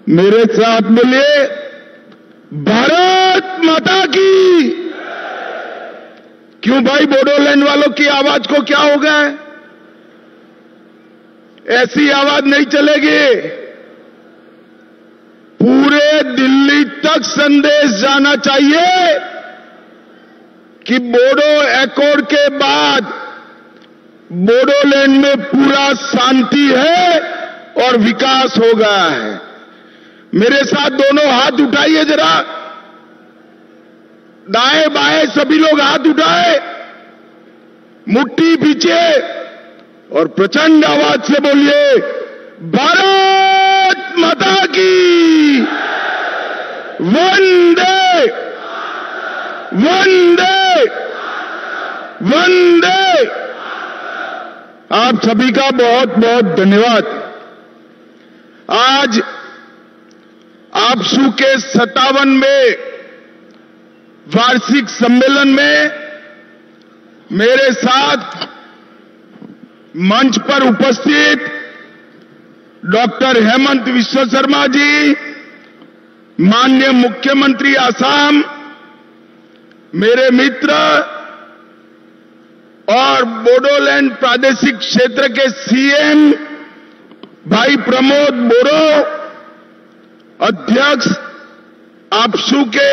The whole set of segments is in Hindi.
मेरे साथ बोलिए, भारत माता की। क्यों भाई, बोडोलैंड वालों की आवाज को क्या हो गया है? ऐसी आवाज नहीं चलेगी। पूरे दिल्ली तक संदेश जाना चाहिए कि बोडो एकॉर्ड के बाद बोडोलैंड में पूरा शांति है और विकास हो गया है। मेरे साथ दोनों हाथ उठाइए जरा, दाएं बाएं सभी लोग हाथ उठाए, मुट्ठी पीछे और प्रचंड आवाज से बोलिए, भारत माता की। वंदे वंदे वंदे। आप सभी का बहुत बहुत धन्यवाद। आज आपसू के 57वें वार्षिक सम्मेलन में मेरे साथ मंच पर उपस्थित डॉक्टर हेमंत विश्व शर्मा जी, माननीय मुख्यमंत्री असम, मेरे मित्र और बोडोलैंड प्रादेशिक क्षेत्र के सीएम भाई प्रमोद बोरो, अध्यक्ष आपसू के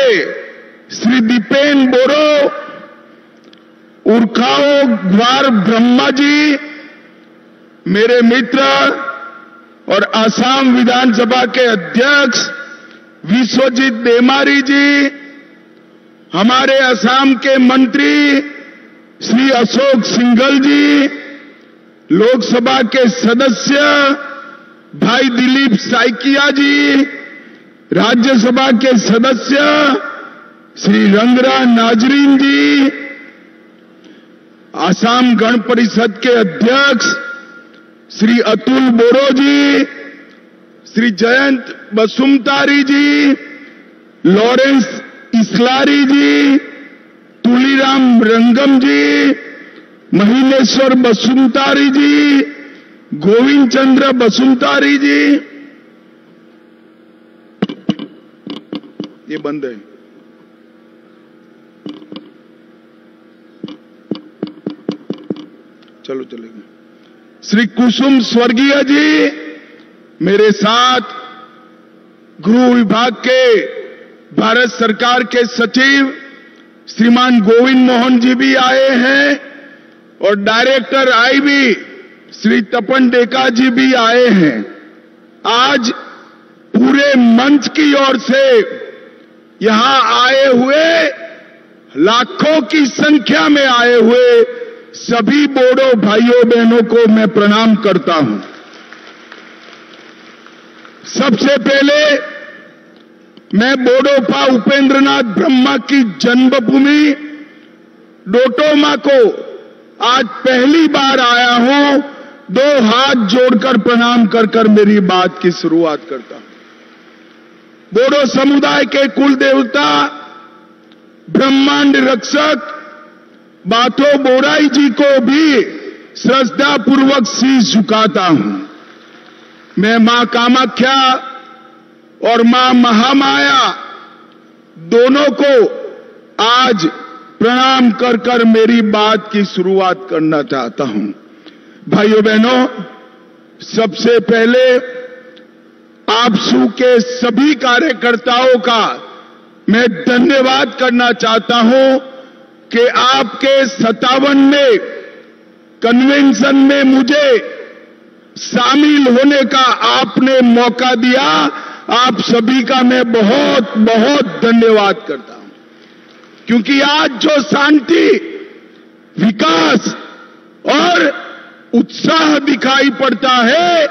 श्री दीपेन बोरो, उर्खाओ ग्वार ब्रह्मा जी, मेरे मित्र और असम विधानसभा के अध्यक्ष विश्वजीत देमारी जी, हमारे असम के मंत्री श्री अशोक सिंघल जी, लोकसभा के सदस्य भाई दिलीप साइकिया जी, राज्यसभा के सदस्य श्री रंगरा नाजरीन जी, असम गण परिषद के अध्यक्ष श्री अतुल बोरो जी, श्री जयंत बसुमतारी जी, लॉरेंस इस्लारी जी, तुलीराम रंगम जी, महीनेश्वर बसुमतारी जी, गोविंद चंद्र बसुमतारी जी। ये बंद है। चलो चलेगा। श्री कुसुम स्वर्गीय जी, मेरे साथ गृह विभाग के भारत सरकार के सचिव श्रीमान गोविंद मोहन जी भी आए हैं और डायरेक्टर आईबी श्री तपन डेका जी भी आए हैं। आज पूरे मंच की ओर से यहां आए हुए, लाखों की संख्या में आए हुए सभी बोडो भाइयों बहनों को मैं प्रणाम करता हूं। सबसे पहले मैं बोडोपा उपेंद्रनाथ ब्रह्मा की जन्मभूमि डोटोमा को आज पहली बार आया हूं। दो हाथ जोड़कर प्रणाम कर मेरी बात की शुरुआत करता हूं। बोडो समुदाय के कुल देवता ब्रह्मांड रक्षक बाथो बोराई जी को भी श्रद्धा पूर्वक शीश झुकाता हूं। मैं मां कामाख्या और मां महामाया दोनों को आज प्रणाम कर मेरी बात की शुरुआत करना चाहता हूं। भाइयों बहनों, सबसे पहले आपसू के सभी कार्यकर्ताओं का मैं धन्यवाद करना चाहता हूं कि आपके 57वें कन्वेंशन में मुझे शामिल होने का आपने मौका दिया। आप सभी का मैं बहुत बहुत धन्यवाद करता हूं, क्योंकि आज जो शांति, विकास और उत्साह दिखाई पड़ता है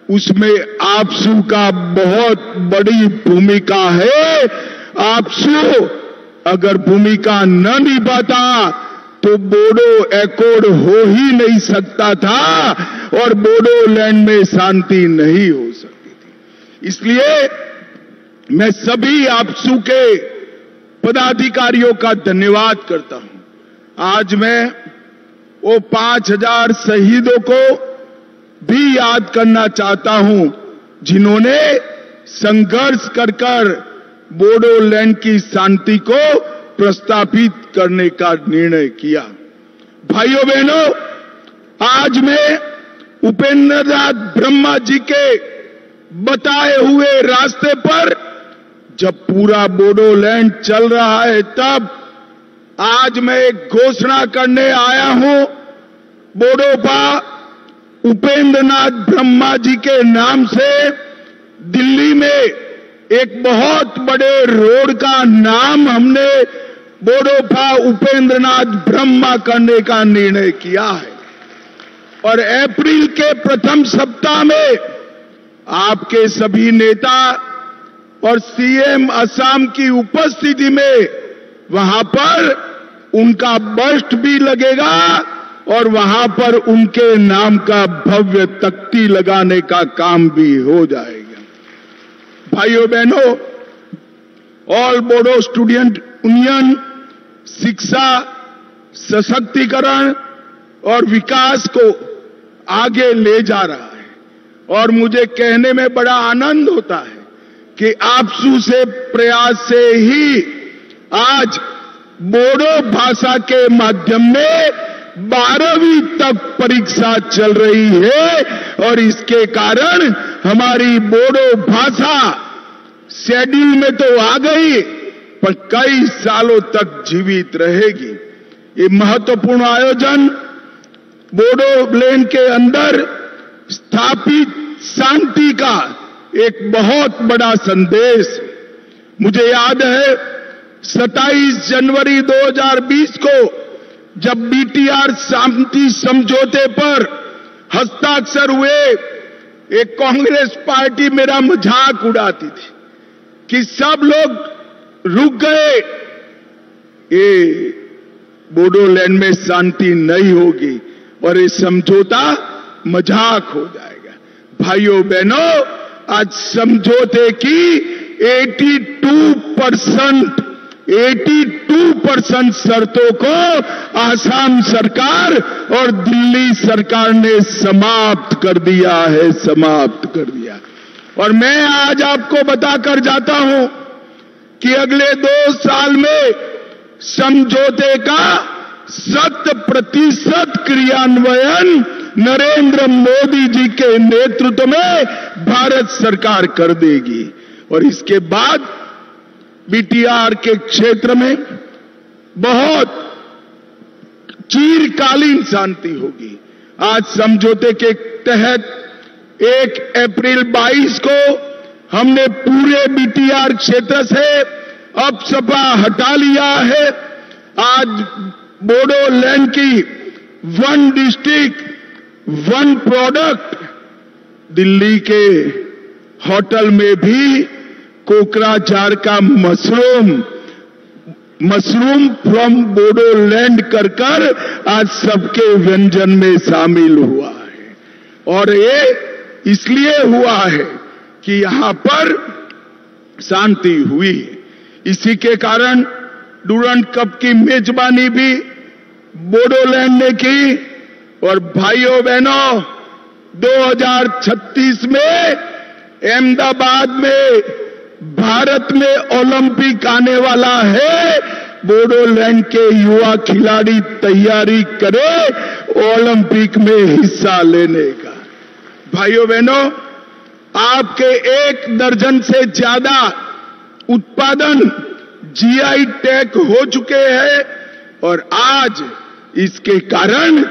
उसमें आपसू का बहुत बड़ी भूमिका है। आपसू अगर भूमिका न निभाता तो बोडो एकॉर्ड हो ही नहीं सकता था और बोडोलैंड में शांति नहीं हो सकती थी। इसलिए मैं सभी आपसू के पदाधिकारियों का धन्यवाद करता हूं। आज मैं वो 5000 शहीदों को भी याद करना चाहता हूं जिन्होंने संघर्ष कर बोडोलैंड की शांति को प्रस्तापित करने का निर्णय किया। भाइयों बहनों, आज मैं उपेंद्रनाथ ब्रह्मा जी के बताए हुए रास्ते पर जब पूरा बोडोलैंड चल रहा है, तब आज मैं एक घोषणा करने आया हूं। बोडोपा उपेंद्रनाथ ब्रह्मा जी के नाम से दिल्ली में एक बहुत बड़े रोड का नाम हमने बोडोपा उपेंद्रनाथ ब्रह्मा करने का निर्णय किया है। और अप्रैल के प्रथम सप्ताह में आपके सभी नेता और सीएम असम की उपस्थिति में वहां पर उनका बस्ट भी लगेगा और वहां पर उनके नाम का भव्य तख्ती लगाने का काम भी हो जाएगा। भाइयों बहनों, ऑल बोडो स्टूडेंट यूनियन शिक्षा, सशक्तिकरण और विकास को आगे ले जा रहा है और मुझे कहने में बड़ा आनंद होता है कि आपसू से प्रयास से ही आज बोडो भाषा के माध्यम में 12वीं तक परीक्षा चल रही है और इसके कारण हमारी बोडो भाषा शेड्यूल में तो आ गई पर कई सालों तक जीवित रहेगी। ये महत्वपूर्ण आयोजन बोडोलैंड के अंदर स्थापित शांति का एक बहुत बड़ा संदेश। मुझे याद है 27 जनवरी 2020 को जब बीटीआर शांति समझौते पर हस्ताक्षर हुए, एक कांग्रेस पार्टी मेरा मजाक उड़ाती थी कि सब लोग रुक गए, ये बोडोलैंड में शांति नहीं होगी और ये समझौता मजाक हो जाएगा। भाइयों बहनों, आज समझौते की 82% शर्तों को आसाम सरकार और दिल्ली सरकार ने समाप्त कर दिया है, समाप्त कर दिया। और मैं आज आपको बताकर जाता हूं कि अगले 2 साल में समझौते का 100% क्रियान्वयन नरेंद्र मोदी जी के नेतृत्व में भारत सरकार कर देगी और इसके बाद बीटीआर के क्षेत्र में बहुत चिरकालीन शांति होगी। आज समझौते के तहत 1 अप्रैल 22 को हमने पूरे बीटीआर क्षेत्र से अपसपा हटा लिया है। आज बोडोलैंड की 1 डिस्ट्रिक्ट 1 प्रोडक्ट, दिल्ली के होटल में भी कोकराझार का मशरूम फ्रॉम बोडोलैंड कर आज सबके व्यंजन में शामिल हुआ है। और ये इसलिए हुआ है कि यहां पर शांति हुई है। इसी के कारण डूरंड कप की मेजबानी भी बोडोलैंड ने की। और भाइयों बहनों, 2036 में अहमदाबाद में भारत में ओलंपिक आने वाला है। बोडोलैंड के युवा खिलाड़ी तैयारी करें ओलंपिक में हिस्सा लेने का। भाइयों बहनों, आपके 1 दर्जन से ज्यादा उत्पादन जीआई टैग हो चुके हैं और आज इसके कारण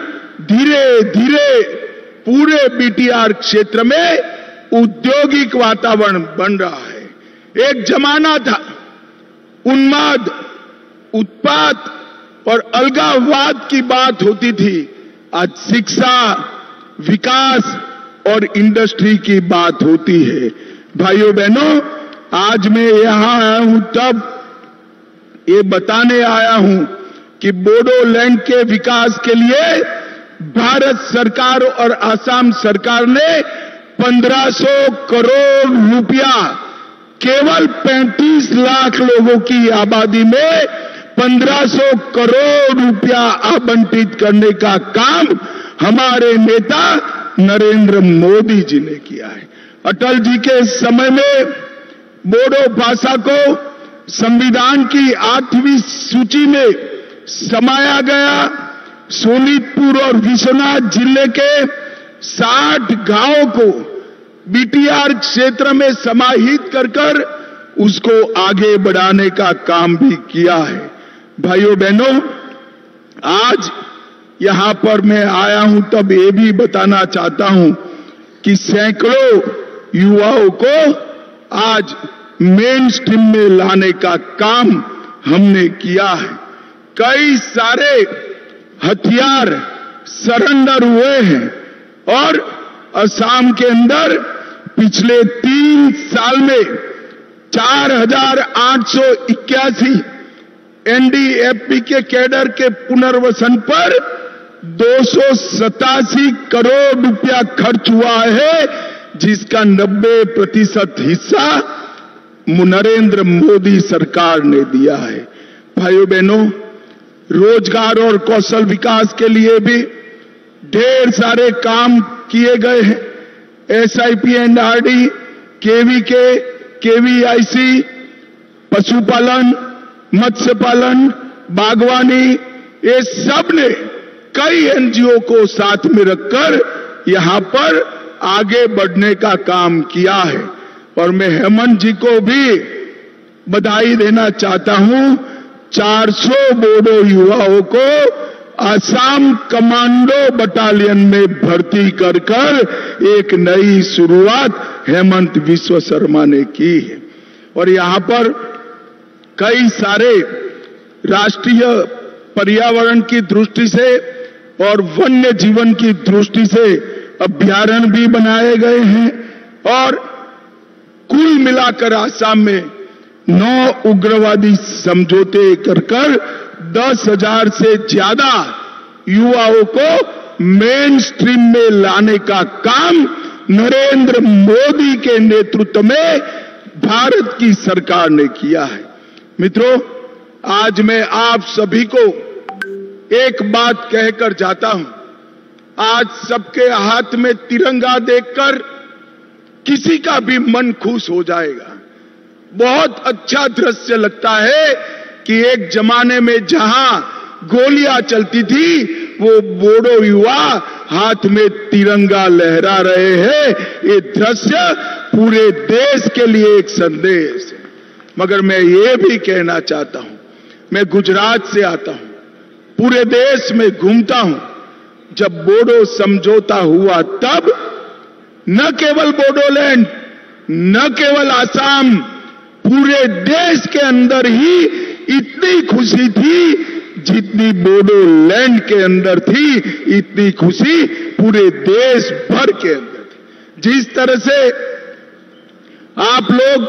धीरे धीरे पूरे बीटीआर क्षेत्र में औद्योगिक वातावरण बन रहा है। एक जमाना था उन्माद, उत्पात और अलगाववाद की बात होती थी। आज शिक्षा, विकास और इंडस्ट्री की बात होती है। भाइयों बहनों, आज मैं यहां आया हूं तब ये बताने आया हूं कि बोडोलैंड के विकास के लिए भारत सरकार और असम सरकार ने 1500 करोड़ रुपया केवल 35 लाख लोगों की आबादी में 1500 करोड़ रुपया आवंटित करने का काम हमारे नेता नरेंद्र मोदी जी ने किया है। अटल जी के समय में बोडो भाषा को संविधान की 8वीं सूची में समाया गया। सोनीतपुर और विश्वनाथ जिले के 60 गांवों को बीटीआर क्षेत्र में समाहित कर उसको आगे बढ़ाने का काम भी किया है। भाइयों बहनों, आज यहां पर मैं आया हूं तब ये भी बताना चाहता हूं कि सैकड़ों युवाओं को आज मेन स्ट्रीम में लाने का काम हमने किया है। कई सारे हथियार सरेंडर हुए हैं और असम के अंदर पिछले 3 साल में 4,881 एनडीएफपी के कैडर के पुनर्वसन पर 287 करोड़ रुपया खर्च हुआ है, जिसका 90% हिस्सा नरेंद्र मोदी सरकार ने दिया है। भाइयों बहनों, रोजगार और कौशल विकास के लिए भी ढेर सारे काम किए गए हैं। एसआईपी एनआरडी, केवीके, केवीआईसी, पशुपालन, मत्स्य पालन, बागवानी, ये सब ने कई एनजीओ को साथ में रखकर यहां पर आगे बढ़ने का काम किया है। और मैं हेमंत जी को भी बधाई देना चाहता हूं। 400 बोडो युवाओं को असम कमांडो बटालियन में भर्ती कर एक नई शुरुआत हेमंत विश्व शर्मा ने की है। और यहां पर कई सारे राष्ट्रीय पर्यावरण की दृष्टि से और वन्य जीवन की दृष्टि से अभ्यारण्य भी बनाए गए हैं। और कुल मिलाकर आसाम में 9 उग्रवादी समझौते कर 10,000 से ज्यादा युवाओं को मेन स्ट्रीम में लाने का काम नरेंद्र मोदी के नेतृत्व में भारत की सरकार ने किया है। मित्रों, आज मैं आप सभी को एक बात कहकर जाता हूं। आज सबके हाथ में तिरंगा देखकर किसी का भी मन खुश हो जाएगा। बहुत अच्छा दृश्य लगता है कि एक जमाने में जहां गोलियां चलती थी, वो बोडो युवा हाथ में तिरंगा लहरा रहे हैं। ये दृश्य पूरे देश के लिए एक संदेश है। मगर मैं ये भी कहना चाहता हूं, मैं गुजरात से आता हूं, पूरे देश में घूमता हूं। जब बोडो समझौता हुआ तब न केवल बोडोलैंड, न केवल आसाम, पूरे देश के अंदर ही इतनी खुशी थी जितनी बोडोलैंड के अंदर थी, इतनी खुशी पूरे देश भर के अंदर थी। जिस तरह से आप लोग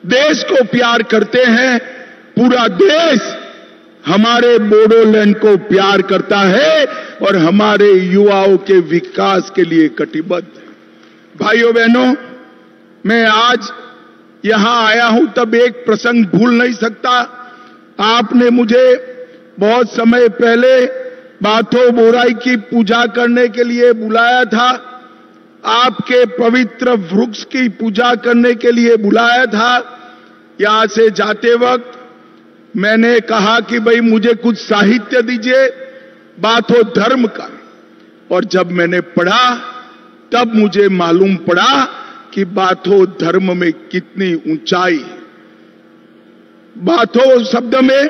देश को प्यार करते हैं, पूरा देश हमारे बोडोलैंड को प्यार करता है और हमारे युवाओं के विकास के लिए कटिबद्ध है। भाइयों बहनों, मैं आज यहां आया हूं तब एक प्रसंग भूल नहीं सकता। आपने मुझे बहुत समय पहले बाथो बोराई की पूजा करने के लिए बुलाया था, आपके पवित्र वृक्ष की पूजा करने के लिए बुलाया था। यहां से जाते वक्त मैंने कहा कि भाई मुझे कुछ साहित्य दीजिए बाथो धर्म का। और जब मैंने पढ़ा तब मुझे मालूम पड़ा कि बाथो धर्म में कितनी ऊंचाई है। बाथो शब्द में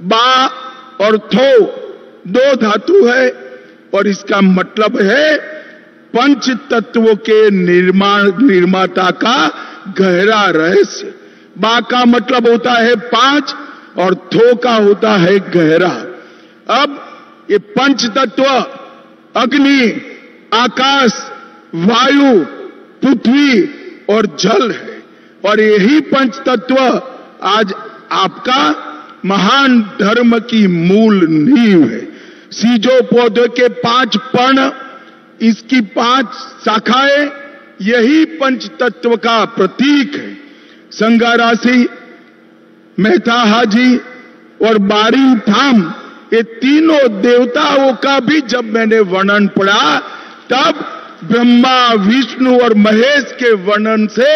बा और थो 2 धातु है और इसका मतलब है पंच तत्वों के निर्माता का गहरा रहस्य। बा का मतलब होता है 5 और थो का होता है गहरा। अब ये पंच तत्व अग्नि, आकाश, वायु, पृथ्वी और जल है। और यही पंच तत्व आज आपका महान धर्म की मूल नींव है। सीजो पौधे के 5 पर्ण, इसकी 5 शाखाएं, यही पंच तत्व का प्रतीक है। संगारासी, मेहता हाजी और बारी थाम, ये तीनों देवताओं का भी जब मैंने वर्णन पढ़ा तब ब्रह्मा, विष्णु और महेश के वर्णन से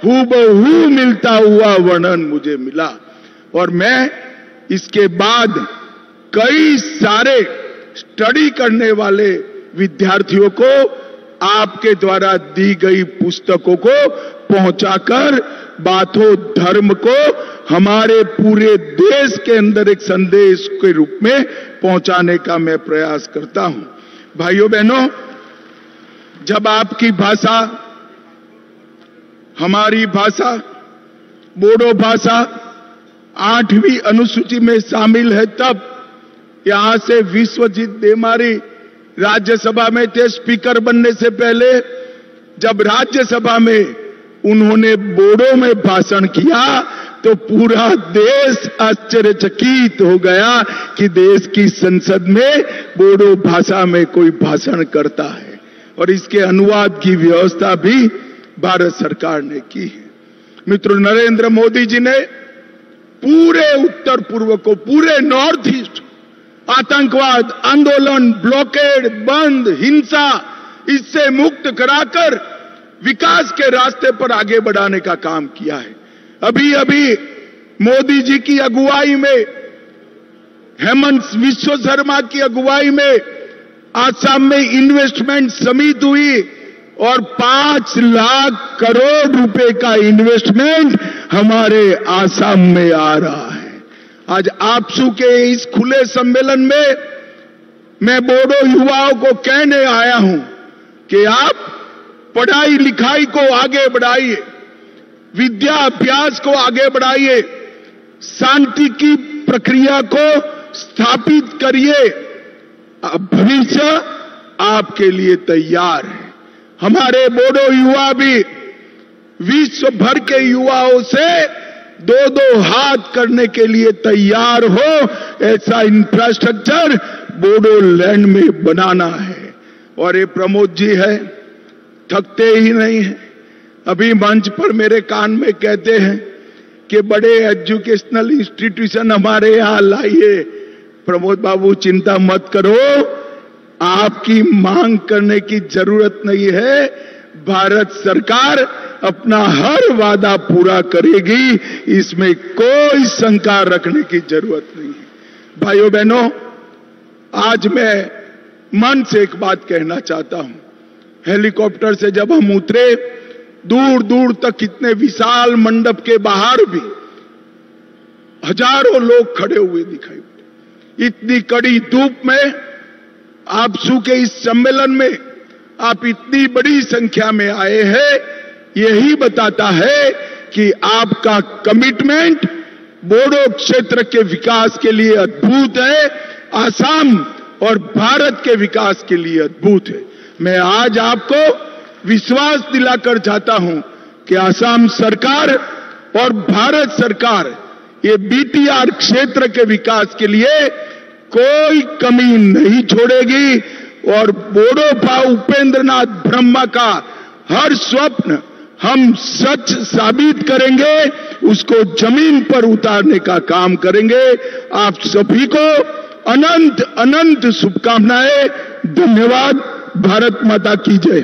हूबहू मिलता हुआ वर्णन मुझे मिला। और मैं इसके बाद कई सारे स्टडी करने वाले विद्यार्थियों को आपके द्वारा दी गई पुस्तकों को पहुंचाकर बाथो धर्म को हमारे पूरे देश के अंदर एक संदेश के रूप में पहुंचाने का मैं प्रयास करता हूं। भाइयों बहनों, जब आपकी भाषा, हमारी भाषा, बोडो भाषा 8वीं अनुसूची में शामिल है, तब यहां से विश्वजीत देमारी राज्यसभा में थे स्पीकर बनने से पहले। जब राज्यसभा में उन्होंने बोडो में भाषण किया तो पूरा देश आश्चर्यचकित हो गया कि देश की संसद में बोडो भाषा में कोई भाषण करता है। और इसके अनुवाद की व्यवस्था भी भारत सरकार ने की है। मित्रों, नरेंद्र मोदी जी ने पूरे उत्तर पूर्व को, पूरे नॉर्थ ईस्ट, आतंकवाद, आंदोलन, ब्लॉकेड, बंद, हिंसा, इससे मुक्त कराकर विकास के रास्ते पर आगे बढ़ाने का काम किया है। अभी अभी मोदी जी की अगुवाई में, हेमंत विश्व शर्मा की अगुवाई में आसाम में इन्वेस्टमेंट समिट हुई और 5 लाख करोड़ रुपए का इन्वेस्टमेंट हमारे आसाम में आ रहा है। आज आपसू के इस खुले सम्मेलन में मैं बोडो युवाओं को कहने आया हूं कि आप पढ़ाई लिखाई को आगे बढ़ाइए, विद्या अभ्यास को आगे बढ़ाइए, शांति की प्रक्रिया को स्थापित करिए। भविष्य आपके लिए तैयार है। हमारे बोडो युवा भी विश्व भर के युवाओं से 2-2 हाथ करने के लिए तैयार हो, ऐसा इंफ्रास्ट्रक्चर बोडोलैंड में बनाना है। और ये प्रमोद जी है, थकते ही नहीं है। अभी मंच पर मेरे कान में कहते हैं कि बड़े एजुकेशनल इंस्टीट्यूशन हमारे यहां लाइए। प्रमोद बाबू, चिंता मत करो, आपकी मांग करने की जरूरत नहीं है। भारत सरकार अपना हर वादा पूरा करेगी, इसमें कोई शंका रखने की जरूरत नहीं है। भाइयों बहनों, आज मैं मन से एक बात कहना चाहता हूं। हेलीकॉप्टर से जब हम उतरे, दूर दूर तक इतने विशाल मंडप के बाहर भी हजारों लोग खड़े हुए दिखाई पड़े। इतनी कड़ी धूप में आपसू के इस सम्मेलन में आप इतनी बड़ी संख्या में आए हैं, यही बताता है कि आपका कमिटमेंट बोडो क्षेत्र के विकास के लिए अद्भुत है, आसाम और भारत के विकास के लिए अद्भुत है। मैं आज आपको विश्वास दिलाकर चाहता हूं कि आसाम सरकार और भारत सरकार ये बीटीआर क्षेत्र के विकास के लिए कोई कमी नहीं छोड़ेगी और बोडो पा उपेंद्र नाथ ब्रह्मा का हर स्वप्न हम सच साबित करेंगे, उसको जमीन पर उतारने का काम करेंगे। आप सभी को अनंत अनंत शुभकामनाएं। धन्यवाद। भारत माता की जय।